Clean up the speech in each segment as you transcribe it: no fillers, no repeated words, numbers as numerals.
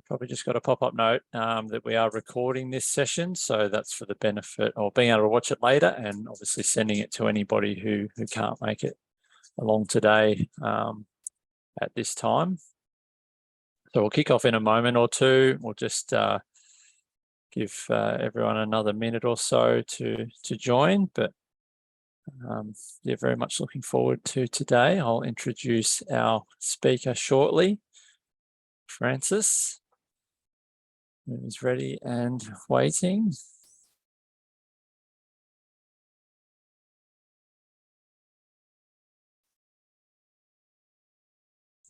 probably just got a pop-up note that we are recording this session, so that's for the benefit of being able to watch it later, and obviously sending it to anybody who can't make it along today at this time. So we'll kick off in a moment or two. We'll just give everyone another minute or so to join, but yeah, very much looking forward to today. I'll introduce our speaker shortly, Francis, who is ready and waiting.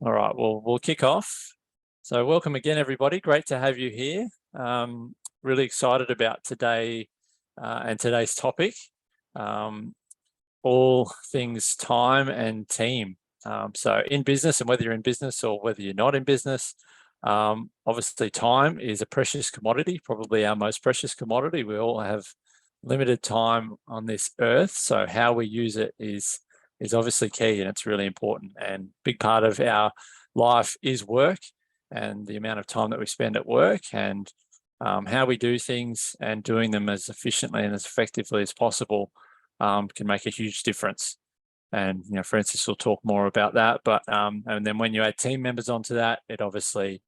All right, well, we'll kick off. So welcome again, everybody. Great to have you here. Really excited about today and today's topic. All things time and team. So in business, and whether you're in business or whether you're not in business, obviously time is a precious commodity, probably our most precious commodity. We all have limited time on this earth, so how we use it is obviously key, and it's really important. And big part of our life is work, and the amount of time that we spend at work, and how we do things and doing them as efficiently and as effectively as possible can make a huge difference. And Francis will talk more about that, but and then when you add team members onto that, it obviously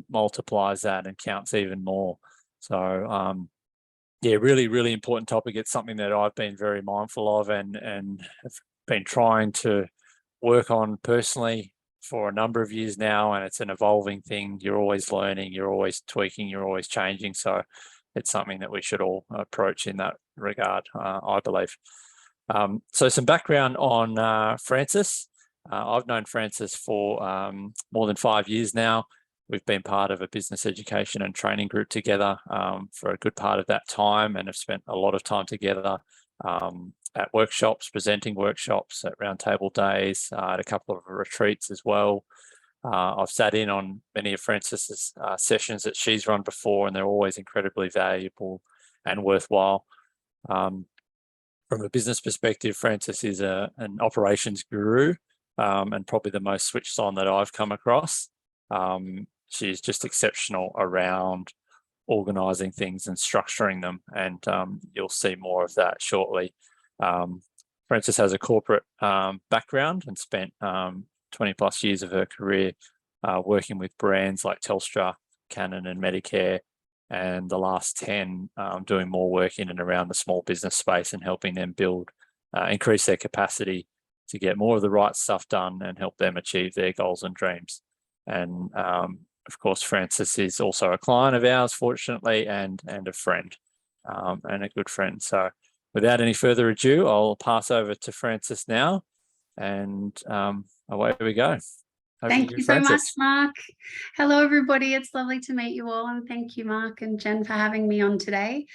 multiplies that and counts even more. So yeah, really important topic. It's something that I've been very mindful of and have been trying to work on personally for a number of years now, and it's an evolving thing. You're always learning, you're always tweaking, you're always changing. So it's something that we should all approach in that regard, I believe. So some background on Francis. I've known Francis for more than 5 years now. We've been part of a business education and training group together for a good part of that time, and have spent a lot of time together at workshops, presenting workshops, at roundtable days, at a couple of retreats as well. I've sat in on many of Francis's sessions that she's run before, and they're always incredibly valuable and worthwhile. From a business perspective, Francis is an operations guru, and probably the most switched on that I've come across. She's just exceptional around organising things and structuring them, and you'll see more of that shortly. Francis has a corporate background and spent 20 plus years of her career working with brands like Telstra, Canon and Medicare, and the last 10 doing more work in and around the small business space and helping them build, increase their capacity to get more of the right stuff done and help them achieve their goals and dreams. And of course, Francis is also a client of ours, fortunately, and a friend, and a good friend. So without any further ado, I'll pass over to Francis now, and away we go. Thank you so much, Mark. Hello, everybody. It's lovely to meet you all. And thank you, Mark and Jen, for having me on today.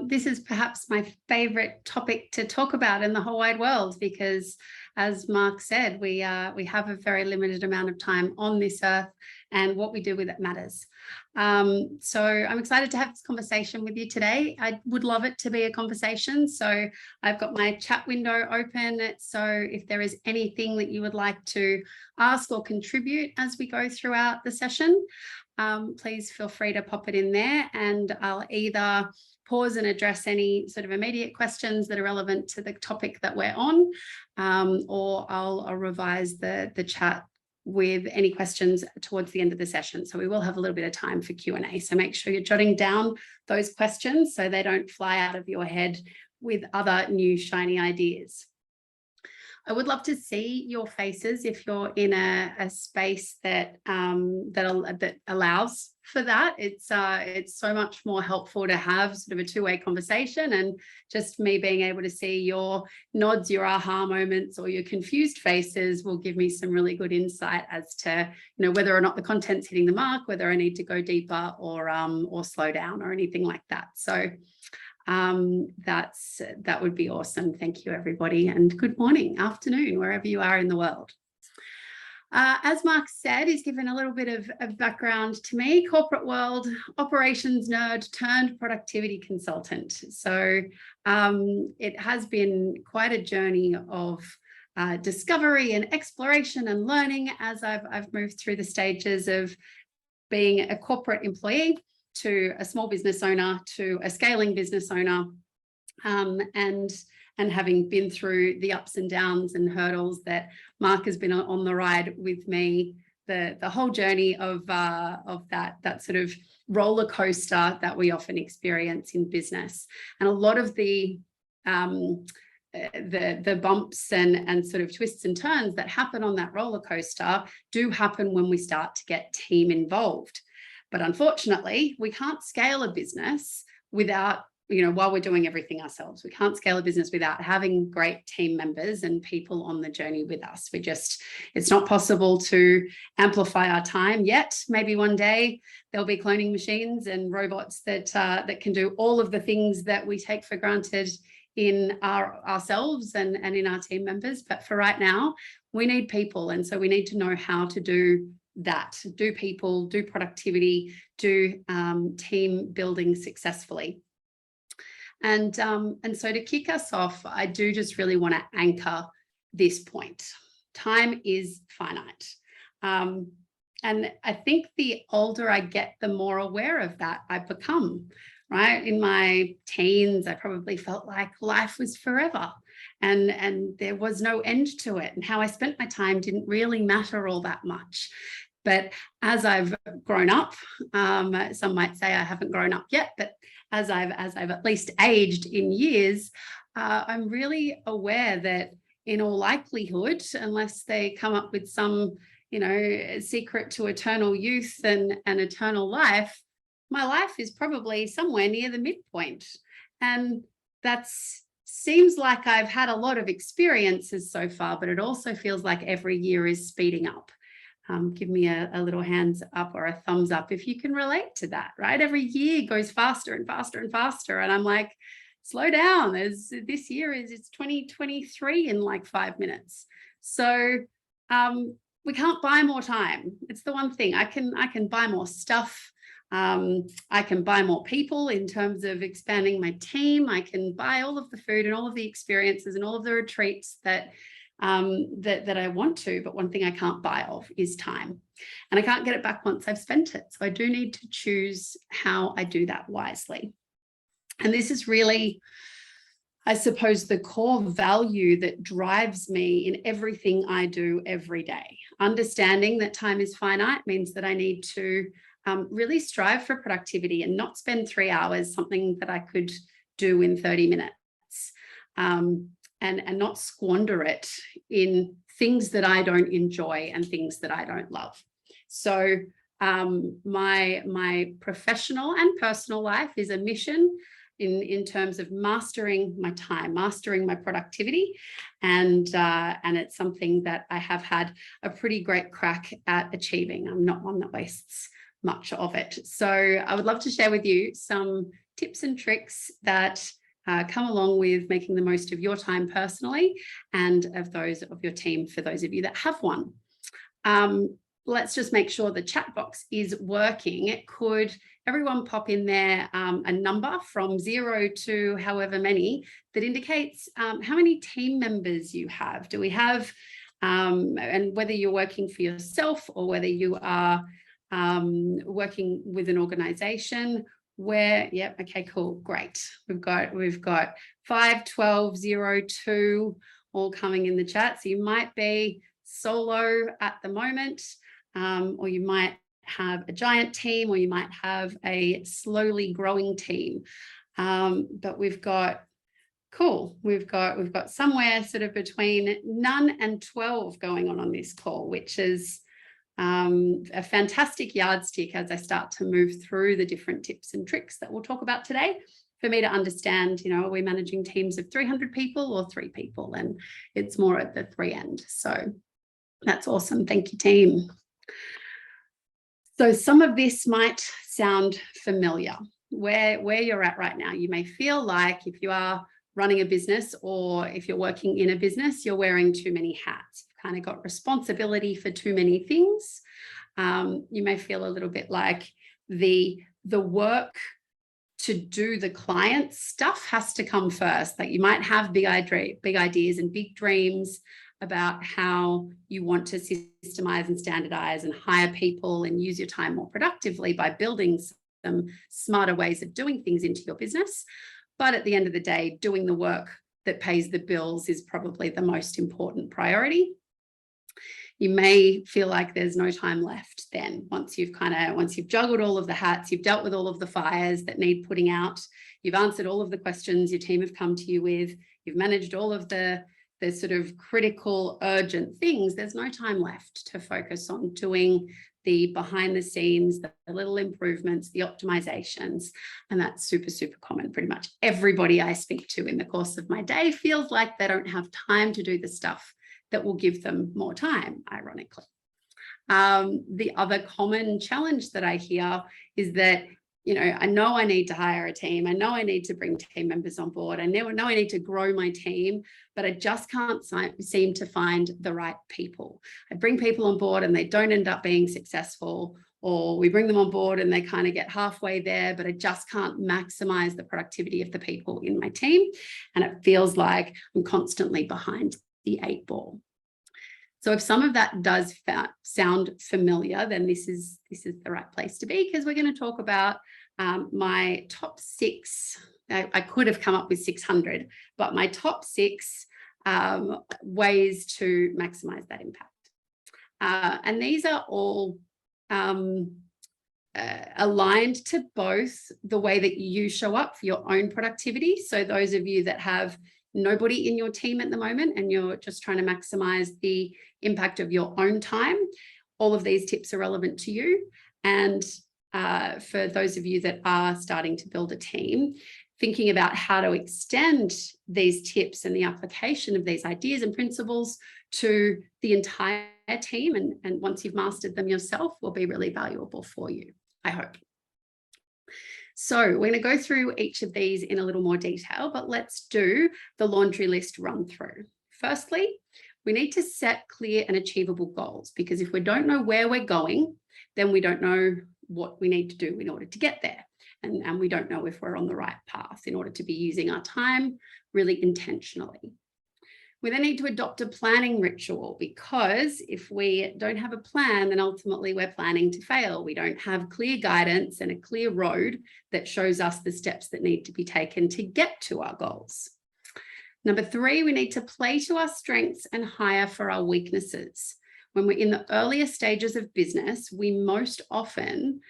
This is perhaps my favorite topic to talk about in the whole wide world, because as Mark said, we have a very limited amount of time on this earth, and what we do with it matters. So I'm excited to have this conversation with you today. I would love it to be a conversation. So I've got my chat window open. So if there is anything that you would like to ask or contribute as we go throughout the session, please feel free to pop it in there, and I'll either pause and address any sort of immediate questions that are relevant to the topic that we're on, or I'll revise the chat with any questions towards the end of the session. So we will have a little bit of time for Q&A. So make sure you're jotting down those questions so they don't fly out of your head with other new shiny ideas. I would love to see your faces if you're in a space that that allows for that. It's so much more helpful to have sort of a two-way conversation, and just me being able to see your nods, your aha moments, or your confused faces will give me some really good insight as to whether or not the content's hitting the mark, whether I need to go deeper or slow down or anything like that. So that would be awesome. Thank you, everybody, and good morning, afternoon, wherever you are in the world. As Mark said, he's given a little bit of background to me. Corporate world, operations nerd turned productivity consultant. So it has been quite a journey of discovery and exploration and learning as I've moved through the stages of being a corporate employee to a small business owner to a scaling business owner, and having been through the ups and downs and hurdles that Mark has been on the ride with me, the whole journey of that sort of roller coaster that we often experience in business. And a lot of the bumps and sort of twists and turns that happen on that roller coaster do happen when we start to get team involved. But unfortunately, we can't scale a business without, while we're doing everything ourselves. We can't scale a business without having great team members and people on the journey with us. It's not possible to amplify our time yet. Maybe one day there'll be cloning machines and robots that can do all of the things that we take for granted in ourselves and in our team members. But for right now, we need people. And so we need to know how to do that, do people, do productivity, do team building successfully. And so to kick us off, I do just really want to anchor this point. Time is finite. And I think the older I get, the more aware of that I become, right? In my teens, I probably felt like life was forever and there was no end to it. And how I spent my time didn't really matter all that much. But as I've grown up, some might say I haven't grown up yet, but as I've at least aged in years, I'm really aware that in all likelihood, unless they come up with some, secret to eternal youth and eternal life, my life is probably somewhere near the midpoint. And that seems like I've had a lot of experiences so far, but it also feels like every year is speeding up. Give me a little hands up or a thumbs up if you can relate to that, right? Every year goes faster and faster and faster. And I'm like, slow down. This year it's 2023 in like 5 minutes. So we can't buy more time. It's the one thing. I can buy more stuff. I can buy more people in terms of expanding my team. I can buy all of the food and all of the experiences and all of the retreats that I want to, but one thing I can't buy of is time, and I can't get it back once I've spent it. So I do need to choose how I do that wisely. And this is really, I suppose, the core value that drives me in everything I do every day. Understanding that time is finite means that I need to really strive for productivity and not spend 3 hours, something that I could do in 30 minutes. And not squander it in things that I don't enjoy and things that I don't love. So my professional and personal life is a mission in terms of mastering my time, mastering my productivity. And it's something that I have had a pretty great crack at achieving. I'm not one that wastes much of it. So I would love to share with you some tips and tricks that come along with making the most of your time personally and of those of your team, for those of you that have one. Let's just make sure the chat box is working. Could everyone pop in there a number from 0 to however many that indicates how many team members you have? Do we have, and whether you're working for yourself or whether you are working with an organization, where, yep, okay, cool, great. We've got 5, 12, 0, 2 all coming in the chat. So you might be solo at the moment, or you might have a giant team, or you might have a slowly growing team. But we've got, cool, we've got somewhere sort of between none and 12 going on this call, which is a fantastic yardstick as I start to move through the different tips and tricks that we'll talk about today, for me to understand, are we managing teams of 300 people or 3 people? And it's more at the 3 end. So that's awesome. Thank you, team. So some of this might sound familiar. Where you're at right now, you may feel like if you are running a business or if you're working in a business, you're wearing too many hats. Kind of got responsibility for too many things. You may feel a little bit like the work to do the client stuff has to come first. Like you might have big ideas and big dreams, about how you want to systemize and standardize and hire people and use your time more productively by building some smarter ways of doing things into your business. But at the end of the day, doing the work that pays the bills is probably the most important priority. You may feel like there's no time left then, once you've juggled all of the hats, you've dealt with all of the fires that need putting out, you've answered all of the questions your team have come to you with, you've managed all of the sort of critical, urgent things, there's no time left to focus on doing the behind the scenes, the little improvements, the optimizations. And that's super, super common. Pretty much everybody I speak to in the course of my day feels like they don't have time to do the stuff that will give them more time, ironically. The other common challenge that I hear is that, I know I need to hire a team. I know I need to bring team members on board. I know I need to grow my team, but I just can't seem to find the right people. I bring people on board and they don't end up being successful, or we bring them on board and they kind of get halfway there, but I just can't maximize the productivity of the people in my team. And it feels like I'm constantly behind the 8 ball. So if some of that does sound familiar, then this is the right place to be, because we're going to talk about my top 6. I could have come up with 600, but my top 6 ways to maximize that impact. And these are all aligned to both the way that you show up for your own productivity. So those of you that have nobody in your team at the moment and you're just trying to maximize the impact of your own time, all of these tips are relevant to you. And for those of you that are starting to build a team, thinking about how to extend these tips and the application of these ideas and principles to the entire team, and once you've mastered them yourself, will be really valuable for you, I hope. So we're going to go through each of these in a little more detail, but let's do the laundry list run through. Firstly, we need to set clear and achievable goals, because if we don't know where we're going, then we don't know what we need to do in order to get there. And we don't know if we're on the right path in order to be using our time really intentionally. We then need to adopt a planning ritual, because if we don't have a plan, then ultimately we're planning to fail. We don't have clear guidance and a clear road that shows us the steps that need to be taken to get to our goals. Number 3, we need to play to our strengths and hire for our weaknesses. When we're in the earlier stages of business, we most often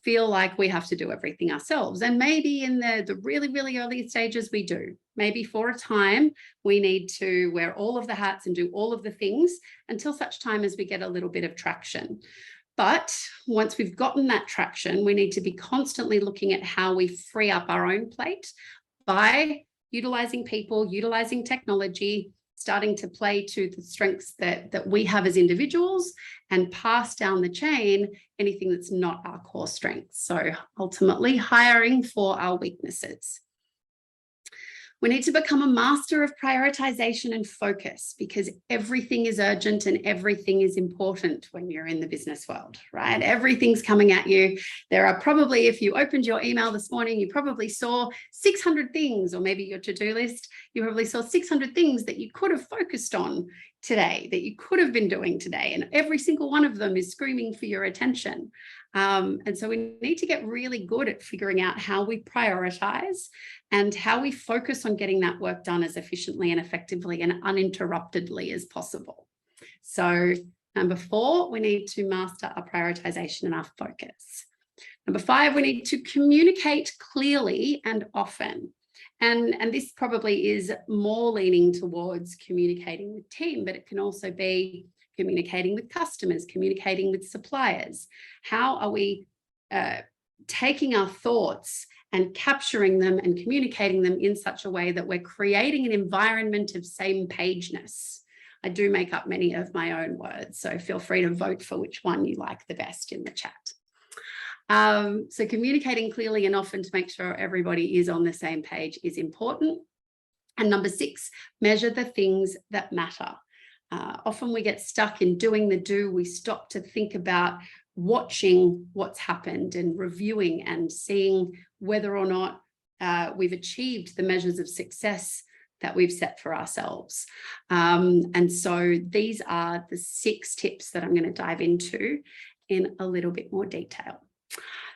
feel like we have to do everything ourselves. And maybe in the really, really early stages, we do. Maybe for a time, we need to wear all of the hats and do all of the things until such time as we get a little bit of traction. But once we've gotten that traction, we need to be constantly looking at how we free up our own plate by utilizing people, utilizing technology, starting to play to the strengths that we have as individuals, and pass down the chain anything that's not our core strengths. So ultimately hiring for our weaknesses. We need to become a master of prioritization and focus, because everything is urgent and everything is important when you're in the business world, right? Everything's coming at you. There are probably, if you opened your email this morning, you probably saw 600 things, or maybe your to-do list, you probably saw 600 things that you could have focused on today, that you could have been doing today. And every single one of them is screaming for your attention. And so we need to get really good at figuring out how we prioritize and how we focus on getting that work done as efficiently and effectively and uninterruptedly as possible. So number 4, we need to master our prioritization and our focus. Number 5, we need to communicate clearly and often. And this probably is more leaning towards communicating with team, but it can also be communicating with customers, communicating with suppliers. How are we taking our thoughts and capturing them and communicating them in such a way that we're creating an environment of same pageness? I do make up many of my own words, so feel free to vote for which one you like the best in the chat. So communicating clearly and often to make sure everybody is on the same page is important. And number 6, measure the things that matter. Often we get stuck in doing the do. We stop to think about watching what's happened and reviewing and seeing whether or not we've achieved the measures of success that we've set for ourselves. And so these are the 6 tips that I'm going to dive into in a little bit more detail.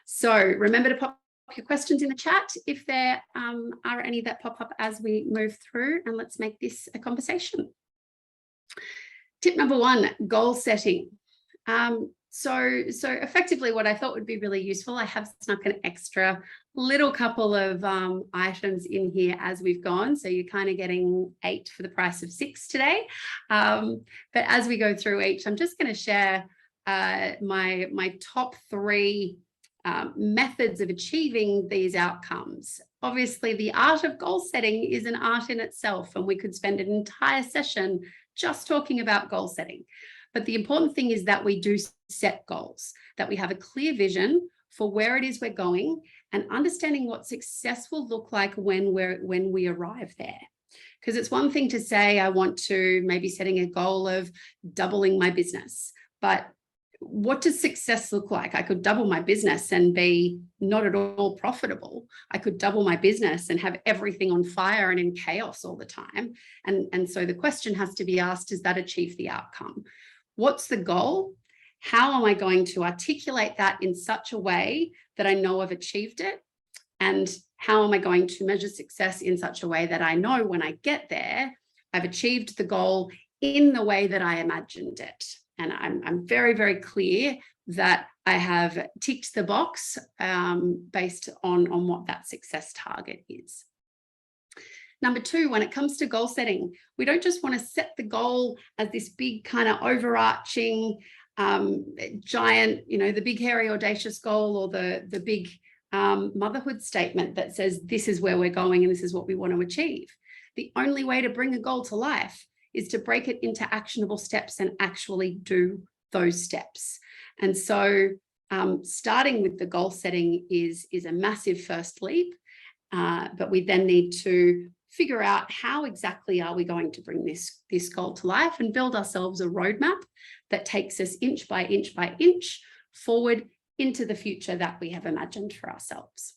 So remember to pop your questions in the chat if there are any that pop up as we move through, and let's make this a conversation. Tip number 1, goal setting. So effectively what I thought would be really useful, I have snuck an extra little couple of items in here as we've gone. So you're kind of getting 8 for the price of 6 today. But as we go through each, I'm just going to share my top 3 methods of achieving these outcomes. Obviously, the art of goal setting is an art in itself, and we could spend an entire session just talking about goal setting. But the important thing is that we do set goals, that we have a clear vision for where it is we're going, and understanding what success will look like when we arrive there. Because it's one thing to say, I want to maybe setting a goal of doubling my business, but what does success look like? I could double my business and be not at all profitable. I could double my business and have everything on fire and in chaos all the time. And so the question has to be asked, does that achieve the outcome? What's the goal? How am I going to articulate that in such a way that I know I've achieved it? And how am I going to measure success in such a way that I know when I get there, I've achieved the goal in the way that I imagined it? And I'm very, very clear that I have ticked the box based on what that success target is. Number 2, when it comes to goal setting, we don't just want to set the goal as this big kind of overarching giant, the big, hairy, audacious goal, or the big motherhood statement that says this is where we're going and this is what we want to achieve. The only way to bring a goal to life is to break it into actionable steps and actually do those steps. And so starting with the goal setting is a massive first leap, but we then need to figure out how exactly are we going to bring this goal to life and build ourselves a roadmap that takes us inch by inch by inch forward into the future that we have imagined for ourselves.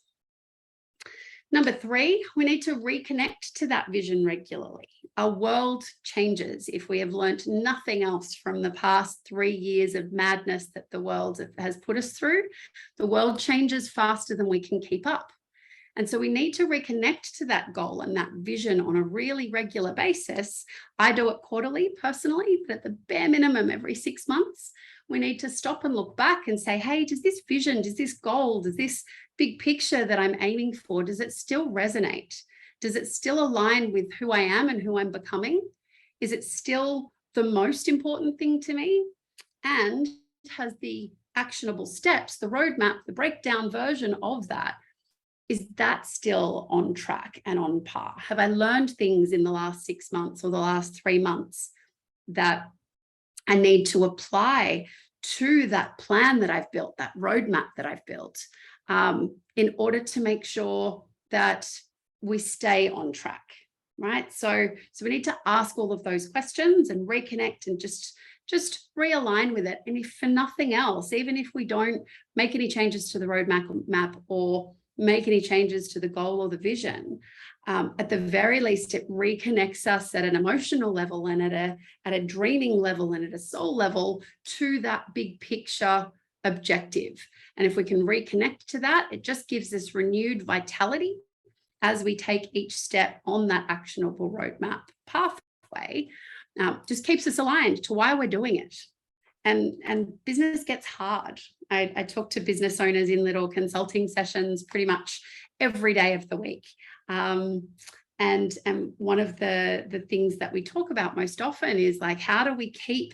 Number 3, we need to reconnect to that vision regularly. Our world changes. If we have learned nothing else from the past 3 years of madness that the world has put us through, the world changes faster than we can keep up. And so we need to reconnect to that goal and that vision on a really regular basis. I do it quarterly personally, but at the bare minimum every 6 months, we need to stop and look back and say, hey, does this vision, does this goal, does this big picture that I'm aiming for, does it still resonate? Does it still align with who I am and who I'm becoming? Is it still the most important thing to me? And has the actionable steps, the roadmap, the breakdown version of that, is that still on track and on par? Have I learned things in the last 6 months or the last 3 months that I need to apply to that plan that I've built, that roadmap that I've built, in order to make sure that we stay on track, right? So we need to ask all of those questions and reconnect and just realign with it. And if for nothing else, even if we don't make any changes to the roadmap or make any changes to the goal or the vision, at the very least, it reconnects us at an emotional level and at a dreaming level and at a soul level to that big picture objective. And if we can reconnect to that, it just gives us renewed vitality as we take each step on that actionable roadmap pathway. Just keeps us aligned to why we're doing it. And business gets hard. I talk to business owners in little consulting sessions pretty much every day of the week. And one of the things that we talk about most often is like, how do we keep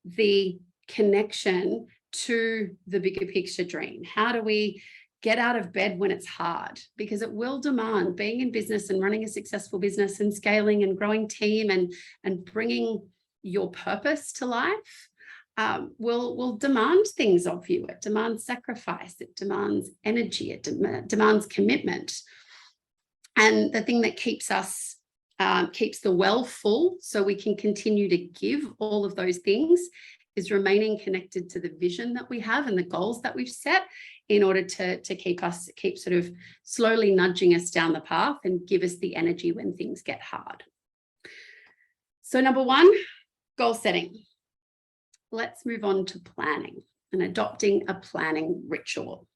the connection to the bigger picture dream? How do we get out of bed when it's hard? Because it will demand, being in business and running a successful business and scaling and growing team and bringing your purpose to life, will demand things of you. It demands sacrifice, it demands energy, it demands commitment. And the thing that keeps us, keeps the well full so we can continue to give all of those things is remaining connected to the vision that we have and the goals that we've set in order to keep sort of slowly nudging us down the path and give us the energy when things get hard. So number one, goal setting. Let's move on to planning and adopting a planning ritual.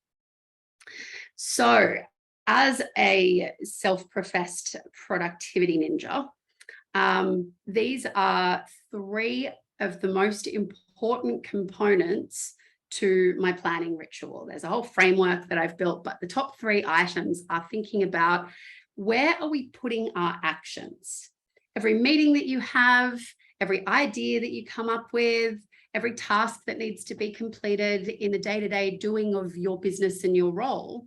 So as a self-professed productivity ninja, these are three of the most important components to my planning ritual. There's a whole framework that I've built, but the top three items are thinking about where are we putting our actions? Every meeting that you have, every idea that you come up with, every task that needs to be completed in the day-to-day doing of your business and your role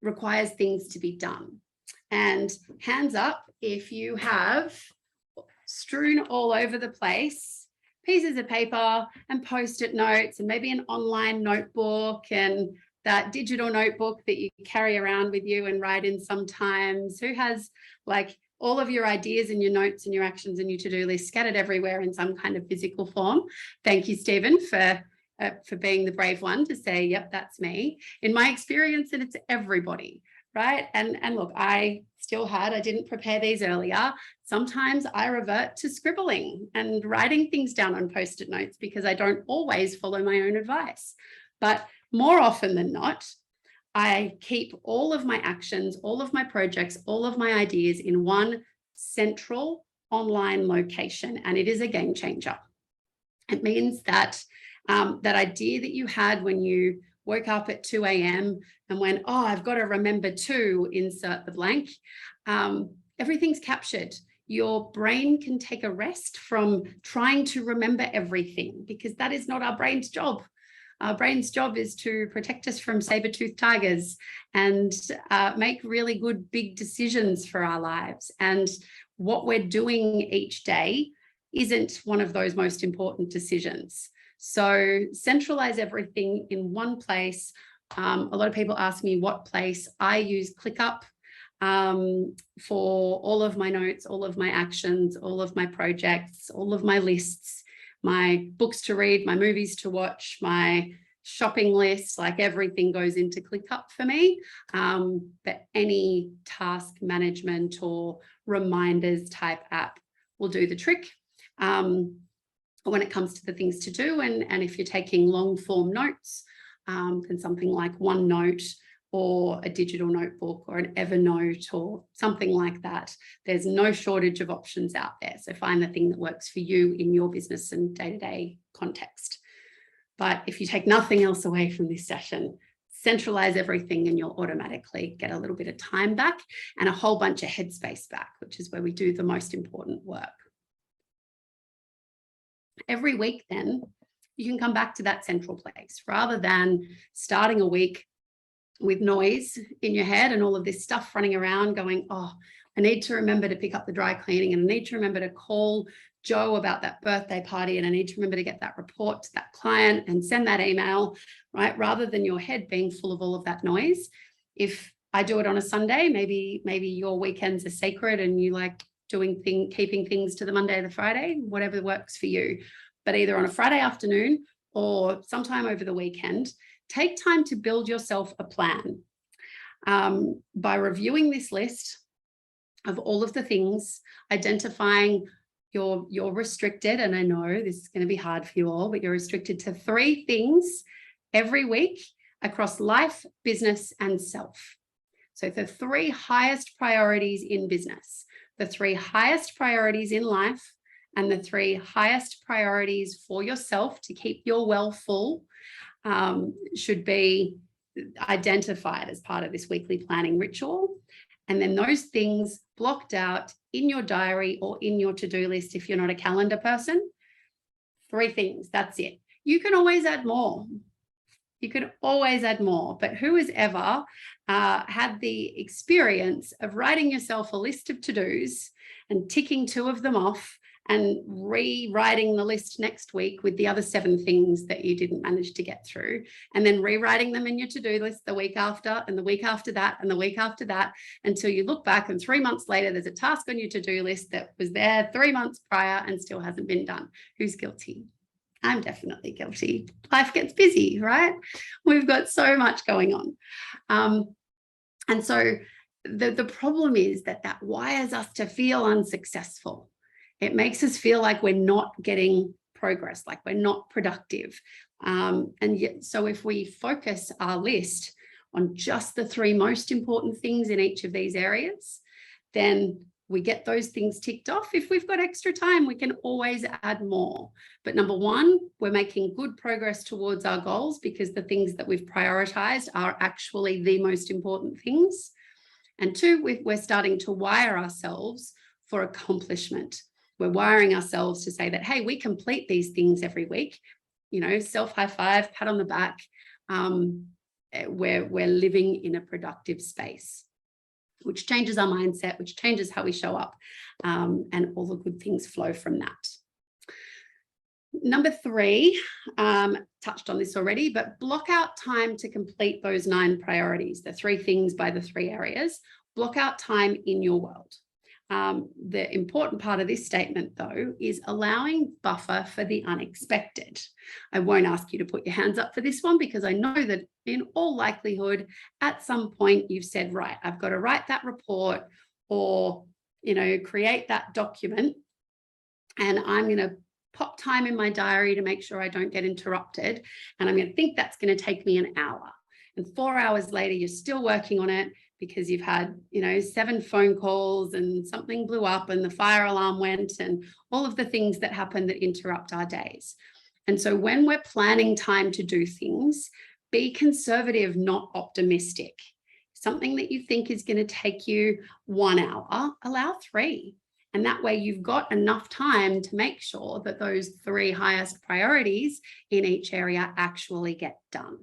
requires things to be done. And hands up if you have strewn all over the place pieces of paper and post-it notes and maybe an online notebook and that digital notebook that you carry around with you and write in sometimes. Who has like all of your ideas and your notes and your actions and your to-do list scattered everywhere in some kind of physical form? Thank you, Stephen, for being the brave one to say, yep, that's me. In my experience, and it's everybody, right? And look, I didn't prepare these earlier. Sometimes I revert to scribbling and writing things down on post-it notes because I don't always follow my own advice. But more often than not, I keep all of my actions, all of my projects, all of my ideas in one central online location, and it is a game changer. It means that that idea that you had when you woke up at 2 a.m. and went, oh, I've got to remember to insert the blank, everything's captured. Your brain can take a rest from trying to remember everything because that is not our brain's job. Our brain's job is to protect us from saber-toothed tigers and make really good big decisions for our lives. And what we're doing each day isn't one of those most important decisions. So centralize everything in one place. A lot of people ask me what place. I use ClickUp for all of my notes, all of my actions, all of my projects, all of my lists, my books to read, my movies to watch, my shopping list, like everything goes into ClickUp for me. But any task management or reminders type app will do the trick. When it comes to the things to do, and if you're taking long form notes, then something like OneNote or a digital notebook or an Evernote or something like that. There's no shortage of options out there. So find the thing that works for you in your business and day-to-day context. But if you take nothing else away from this session, centralize everything and you'll automatically get a little bit of time back and a whole bunch of headspace back, which is where we do the most important work. Every week then, you can come back to that central place rather than starting a week with noise in your head and all of this stuff running around going, oh, I need to remember to pick up the dry cleaning and I need to remember to call Joe about that birthday party and I need to remember to get that report to that client and send that email, right? Rather than your head being full of all of that noise. If I do it on a Sunday, maybe your weekends are sacred and you like keeping things to the Monday or the Friday, whatever works for you. But either on a Friday afternoon or sometime over the weekend, take time to build yourself a plan. By reviewing this list of all of the things, identifying you're restricted, and I know this is going to be hard for you all, but you're restricted to 3 things every week across life, business, and self. So the 3 highest priorities in business, the 3 highest priorities in life, and the 3 highest priorities for yourself to keep your well full should be identified as part of this weekly planning ritual. And then those things blocked out in your diary or in your to-do list if you're not a calendar person. 3 things, that's it. You can always add more. You could always add more, but who has ever had the experience of writing yourself a list of to-dos and ticking 2 of them off and rewriting the list next week with the other 7 things that you didn't manage to get through, and then rewriting them in your to-do list the week after and the week after that and the week after that, until you look back and 3 months later, there's a task on your to-do list that was there 3 months prior and still hasn't been done. Who's guilty? I'm definitely guilty. Life gets busy, right? We've got so much going on. And so the problem is that wires us to feel unsuccessful. It makes us feel like we're not getting progress, like we're not productive. And yet, so if we focus our list on just the 3 most important things in each of these areas, then we get those things ticked off. If we've got extra time, we can always add more. But number 1, we're making good progress towards our goals because the things that we've prioritized are actually the most important things. And 2, we're starting to wire ourselves for accomplishment. We're wiring ourselves to say that, hey, we complete these things every week, self high five, pat on the back. We're living in a productive space, which changes our mindset, which changes how we show up, and all the good things flow from that. Number 3, touched on this already, but block out time to complete those 9 priorities, the 3 things by the 3 areas. Block out time in your world. The important part of this statement, though, is allowing buffer for the unexpected. I won't ask you to put your hands up for this one because I know that in all likelihood, at some point you've said, right, I've got to write that report or, create that document, and I'm going to pop time in my diary to make sure I don't get interrupted. And I'm going to think that's going to take me an hour. And 4 hours later, you're still working on it because you've had, 7 phone calls and something blew up and the fire alarm went and all of the things that happen that interrupt our days. And so when we're planning time to do things, be conservative, not optimistic. Something that you think is going to take you 1 hour, allow 3. And that way you've got enough time to make sure that those 3 highest priorities in each area actually get done.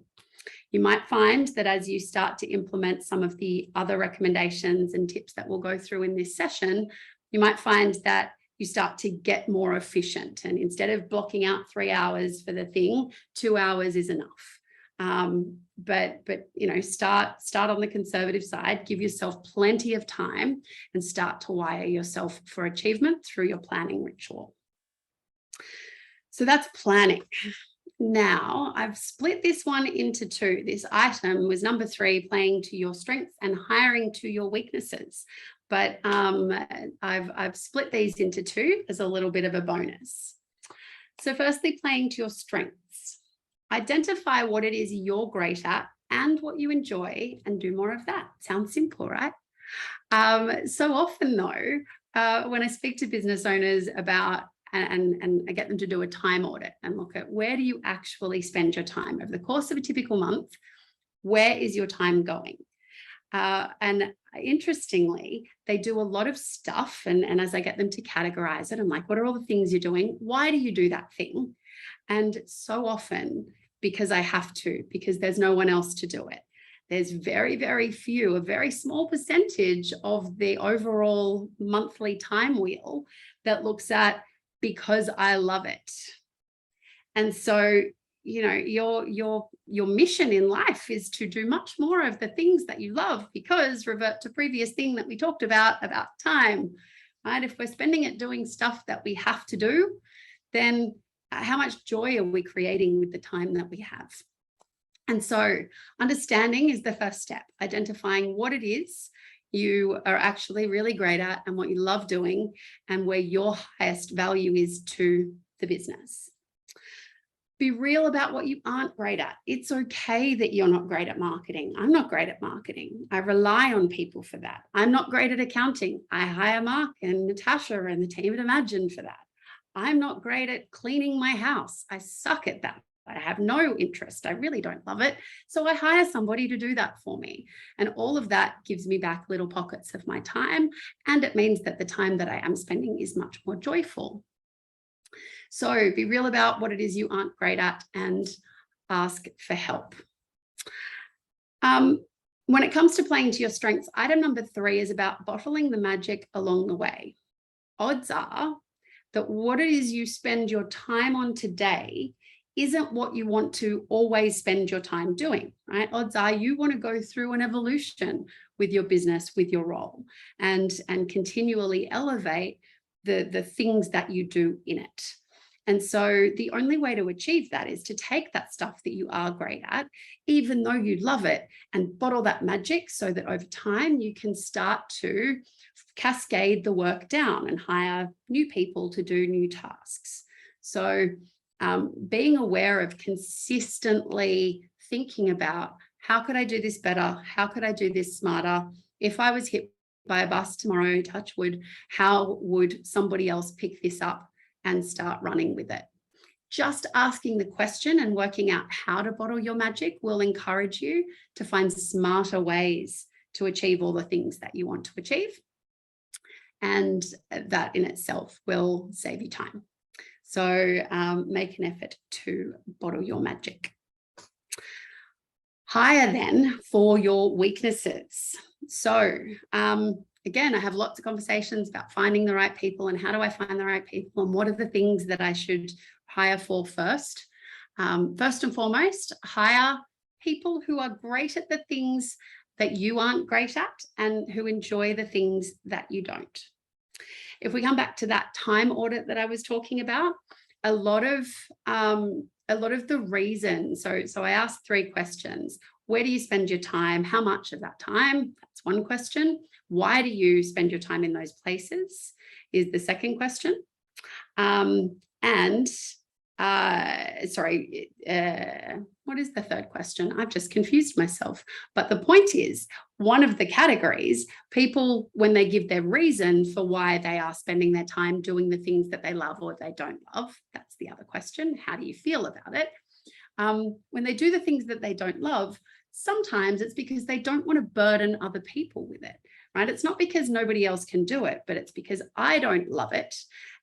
You might find that as you start to implement some of the other recommendations and tips that we'll go through in this session, you might find that you start to get more efficient. And instead of blocking out 3 hours for the thing, 2 hours is enough. But start on the conservative side, give yourself plenty of time and start to wire yourself for achievement through your planning ritual. So that's planning. Now, I've split this one into 2. This item was number 3, playing to your strengths and hiring to your weaknesses. But I've split these into 2 as a little bit of a bonus. So firstly, playing to your strengths. Identify what it is you're great at and what you enjoy and do more of that. Sounds simple, right? So often though, when I speak to business owners about and I get them to do a time audit and look at where do you actually spend your time over the course of a typical month, where is your time going? And interestingly, they do a lot of stuff. And as I get them to categorize it, I'm like, what are all the things you're doing? Why do you do that thing? And so often, because I have to, because there's no one else to do it. There's very, very few, a very small percentage of the overall monthly time wheel that looks at because I love it. And so, your mission in life is to do much more of the things that you love, because revert to previous thing that we talked about time, right? If we're spending it doing stuff that we have to do, then how much joy are we creating with the time that we have? And so understanding is the first step, identifying what it is you are actually really great at and what you love doing and where your highest value is to the business. Be real about what you aren't great at. It's okay that you're not great at marketing. I'm not great at marketing. I rely on people for that. I'm not great at accounting. I hire Mark and Natasha and the team at Imagine for that. I'm not great at cleaning my house. I suck at that. I have no interest. I really don't love it. So I hire somebody to do that for me. And all of that gives me back little pockets of my time. And it means that the time that I am spending is much more joyful. So be real about what it is you aren't great at and ask for help. When it comes to playing to your strengths, item number 3 is about bottling the magic along the way. Odds are that what it is you spend your time on today isn't what you want to always spend your time doing, right? Odds are you want to go through an evolution with your business, with your role, and continually elevate the things that you do in it. And so the only way to achieve that is to take that stuff that you are great at, even though you love it, and bottle that magic so that over time you can start to cascade the work down and hire new people to do new tasks. So being aware of consistently thinking about, how could I do this better? How could I do this smarter? If I was hit by a bus tomorrow, touch wood, how would somebody else pick this up and start running with it? Just asking the question and working out how to bottle your magic will encourage you to find smarter ways to achieve all the things that you want to achieve. And that in itself will save you time. So make an effort to bottle your magic. Hire then for your weaknesses. So again, I have lots of conversations about finding the right people and how do I find the right people and what are the things that I should hire for first. First and foremost, hire people who are great at the things that you aren't great at and who enjoy the things that you don't. If we come back to that time audit that I was talking about, a lot of the reasons, so I asked 3 questions. Where do you spend your time? How much of that time? That's one question. Why do you spend your time in those places is the second question. What is the third question? I've just confused myself. But the point is, one of the categories, people, when they give their reason for why they are spending their time doing the things that they love or they don't love, that's the other question. How do you feel about it? When they do the things that they don't love, sometimes it's because they don't want to burden other people with it, right? It's not because nobody else can do it, but it's because I don't love it.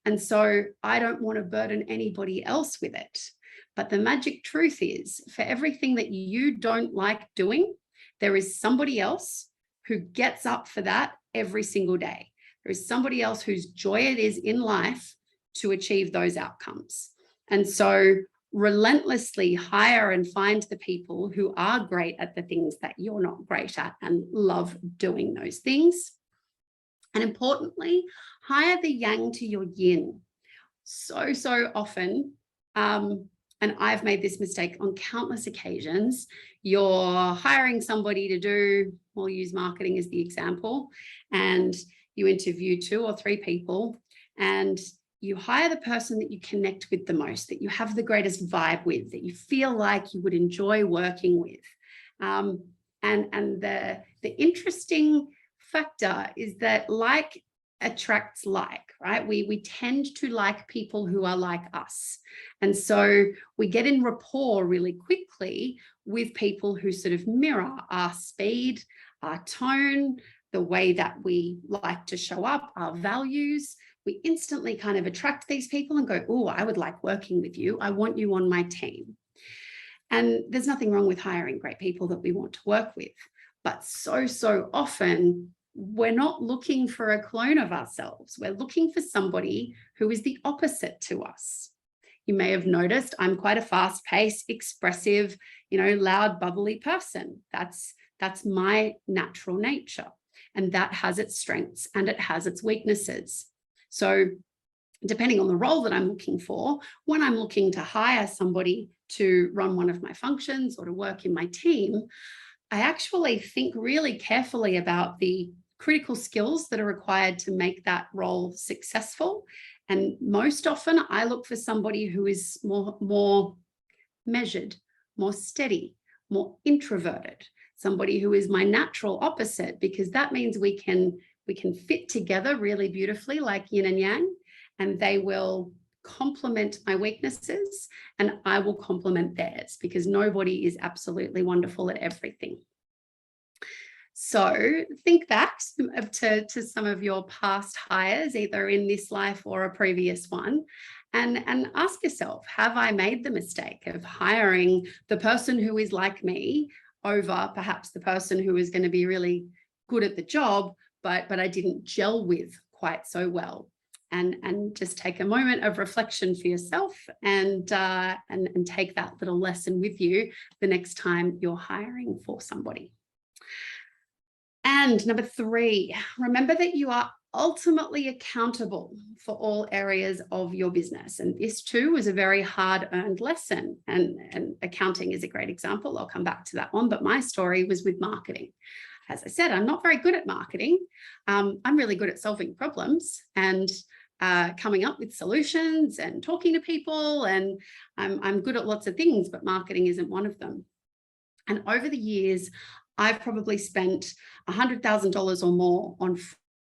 And so I don't want to burden anybody else with it. But the magic truth is, for everything that you don't like doing, there is somebody else who gets up for that every single day. There is somebody else whose joy it is in life to achieve those outcomes. And so relentlessly hire and find the people who are great at the things that you're not great at and love doing those things. And importantly, hire the yang to your yin. So often, and I've made this mistake on countless occasions, you're hiring somebody to do, we'll use marketing as the example, and you interview 2 or 3 people, and you hire the person that you connect with the most, that you have the greatest vibe with, that you feel like you would enjoy working with. And the interesting factor is that like attracts like, right? We tend to like people who are like us. And so we get in rapport really quickly with people who sort of mirror our speed, our tone, the way that we like to show up, our values. We instantly kind of attract these people and go, oh, I would like working with you. I want you on my team. And there's nothing wrong with hiring great people that we want to work with. But so often, we're not looking for a clone of ourselves. We're looking for somebody who is the opposite to us. You may have noticed I'm quite a fast-paced, expressive, loud, bubbly person. That's my natural nature. And that has its strengths and it has its weaknesses. So depending on the role that I'm looking for, when I'm looking to hire somebody to run one of my functions or to work in my team, I actually think really carefully about the critical skills that are required to make that role successful. And most often I look for somebody who is more measured, more steady, more introverted, somebody who is my natural opposite, because that means we can fit together really beautifully like yin and yang, and they will complement my weaknesses and I will complement theirs, because nobody is absolutely wonderful at everything. So think back to some of your past hires, either in this life or a previous one, and ask yourself, have I made the mistake of hiring the person who is like me over perhaps the person who is going to be really good at the job, but I didn't gel with quite so well? And just take a moment of reflection for yourself and take that little lesson with you the next time you're hiring for somebody. And number 3, remember that you are ultimately accountable for all areas of your business. And this too was a very hard-earned lesson. And accounting is a great example. I'll come back to that one. But my story was with marketing. As I said, I'm not very good at marketing. I'm really good at solving problems and coming up with solutions and talking to people. And I'm good at lots of things, but marketing isn't one of them. And over the years, I've probably spent $100,000 or more on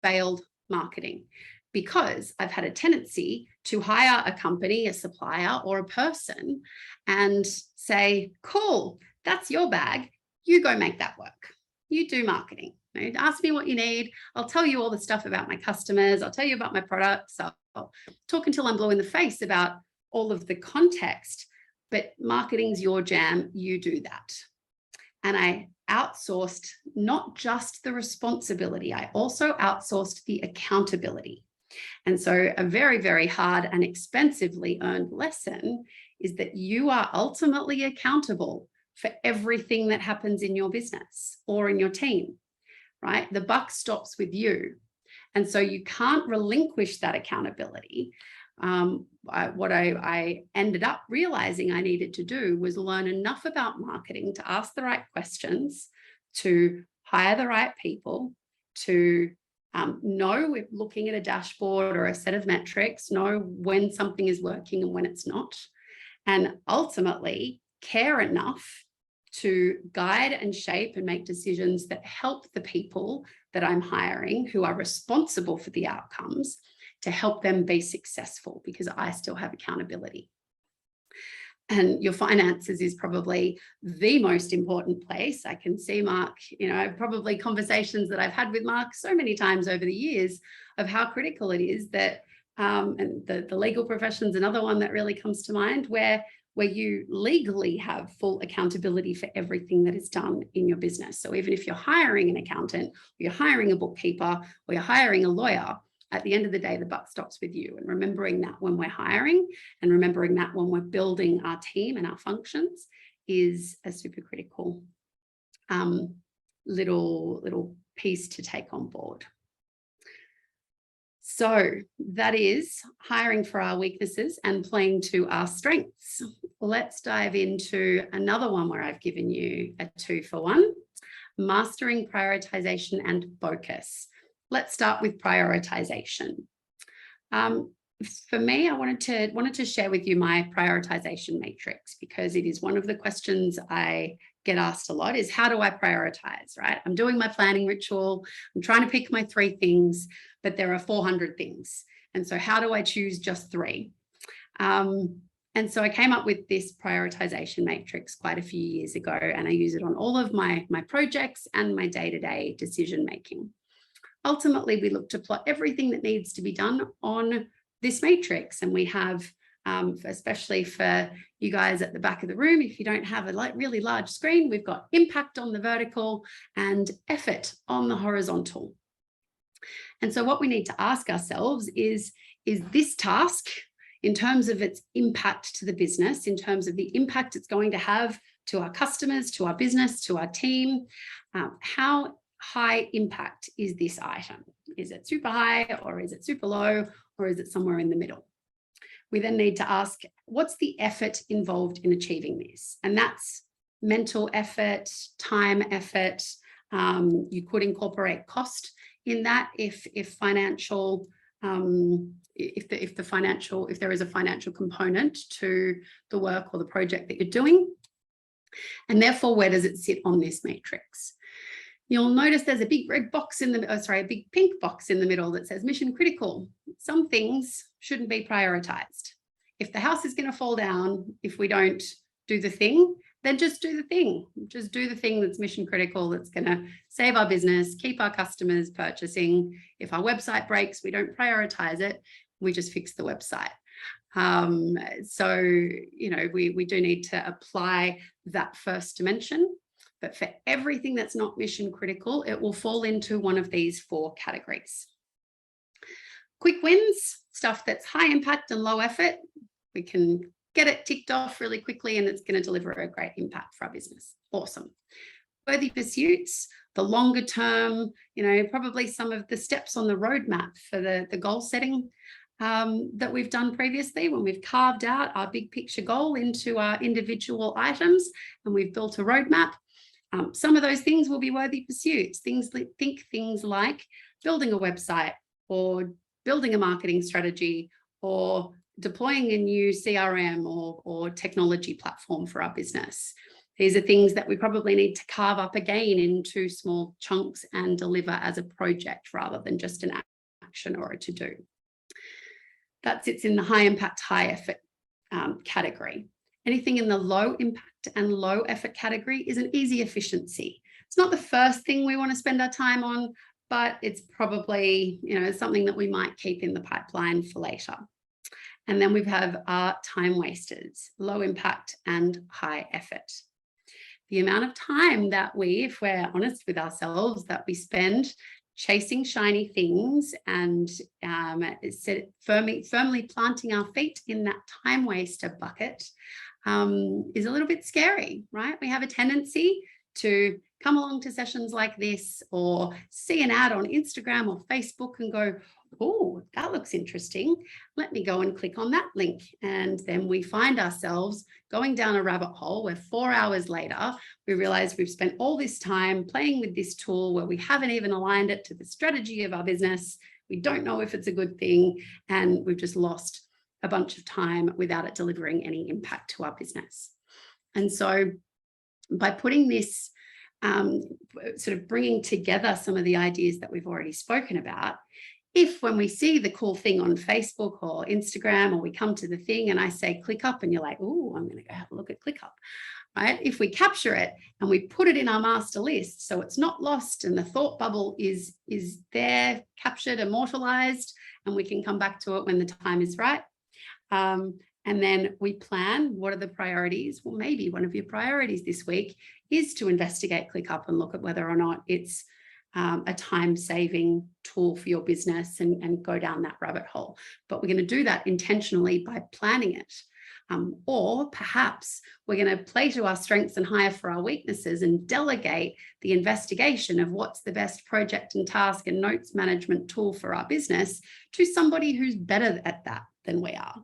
failed marketing because I've had a tendency to hire a company, a supplier, or a person and say, cool, that's your bag. You go make that work. You do marketing. You know, ask me what you need. I'll tell you all the stuff about my customers. I'll tell you about my products. I'll talk until I'm blue in the face about all of the context, but marketing's your jam. You do that. And I outsourced not just the responsibility, I also outsourced the accountability. And so a very, very hard and expensively earned lesson is that you are ultimately accountable for everything that happens in your business or in your team, right? The buck stops with you. And so you can't relinquish that accountability. What I ended up realizing I needed to do was learn enough about marketing to ask the right questions, to hire the right people, to know if looking at a dashboard or a set of metrics, know when something is working and when it's not, and ultimately care enough to guide and shape and make decisions that help the people that I'm hiring who are responsible for the outcomes to help them be successful, because I still have accountability. And your finances is probably the most important place. I can see Mark, you know, probably conversations that I've had with Mark so many times over the years of how critical it is that, and the legal profession's another one that really comes to mind, where you legally have full accountability for everything that is done in your business. So even if you're hiring an accountant, or you're hiring a bookkeeper, or you're hiring a lawyer, at the end of the day, the buck stops with you. And remembering that when we're hiring and remembering that when we're building our team and our functions is a super critical little piece to take on board. So that is hiring for our weaknesses and playing to our strengths. Let's dive into another one where I've given you a 2-for-1, mastering prioritization and focus. Let's start with prioritization. For me, I wanted to share with you my prioritization matrix, because it is one of the questions I get asked a lot is, how do I prioritize, right? I'm doing my planning ritual. I'm trying to pick my 3 things, but there are 400 things. And so how do I choose just 3? And so I came up with this prioritization matrix quite a few years ago, and I use it on all of my projects and my day-to-day decision making. Ultimately, we look to plot everything that needs to be done on this matrix. And we have, especially for you guys at the back of the room, if you don't have a really large screen, we've got impact on the vertical and effort on the horizontal. And so what we need to ask ourselves is this task, in terms of its impact to the business, in terms of the impact it's going to have to our customers, to our business, to our team, how high impact is this item? Is it super high, or is it super low, or is it somewhere in the middle? We then need to ask, what's the effort involved in achieving this? And that's mental effort, time effort. You could incorporate cost in that if financial, if there is a financial component to the work or the project that you're doing. And therefore, where does it sit on this matrix? You'll notice there's a big red box in the, a big pink box in the middle that says mission critical. Some things shouldn't be prioritized. If the house is going to fall down, if we don't do the thing, then just do the thing. Just do the thing that's mission critical, that's going to save our business, keep our customers purchasing. If our website breaks, we don't prioritize it. We just fix the website. So, you know, we do need to apply that first dimension. But for everything that's not mission critical, it will fall into one of these 4 categories. Quick wins, stuff that's high impact and low effort. We can get it ticked off really quickly and it's going to deliver a great impact for our business. Awesome. worthy pursuits, the longer term, probably some of the steps on the roadmap for the goal setting that we've done previously, when we've carved out our big picture goal into our individual items and we've built a roadmap. Some of those things will be worthy pursuits. Things like building a website or building a marketing strategy or deploying a new CRM or technology platform for our business. These are things that we probably need to carve up again into small chunks and deliver as a project rather than just an action or a to-do. That sits in the high impact, high effort category. Anything in the low impact and low effort category is an easy efficiency. It's not the first thing we want to spend our time on, but it's probably something that we might keep in the pipeline for later. And then we have our time wasters, low impact and high effort. The amount of time that we, if we're honest with ourselves, that we spend chasing shiny things and firmly planting our feet in that time waster bucket is a little bit scary, right? We have a tendency to come along to sessions like this or see an ad on Instagram or Facebook and go, oh, that looks interesting. Let me go and click on that link. And then we find ourselves going down a rabbit hole where 4 hours later, we realize we've spent all this time playing with this tool where we haven't even aligned it to the strategy of our business. We don't know if it's a good thing. And we've just lost a bunch of time without it delivering any impact to our business. And so by putting this, sort of bringing together some of the ideas that we've already spoken about, if when we see the cool thing on Facebook or Instagram, or we come to the thing and I say, click up, and you're like, oh, I'm going to go have a look at ClickUp, right? If we capture it and we put it in our master list, so it's not lost and the thought bubble is there, captured, immortalized, and we can come back to it when the time is right. And then we plan, what are the priorities? Well, maybe one of your priorities this week is to investigate ClickUp and look at whether or not it's a time-saving tool for your business and go down that rabbit hole. But we're going to do that intentionally by planning it. Or perhaps we're going to play to our strengths and hire for our weaknesses and delegate the investigation of what's the best project and task and notes management tool for our business to somebody who's better at that than we are.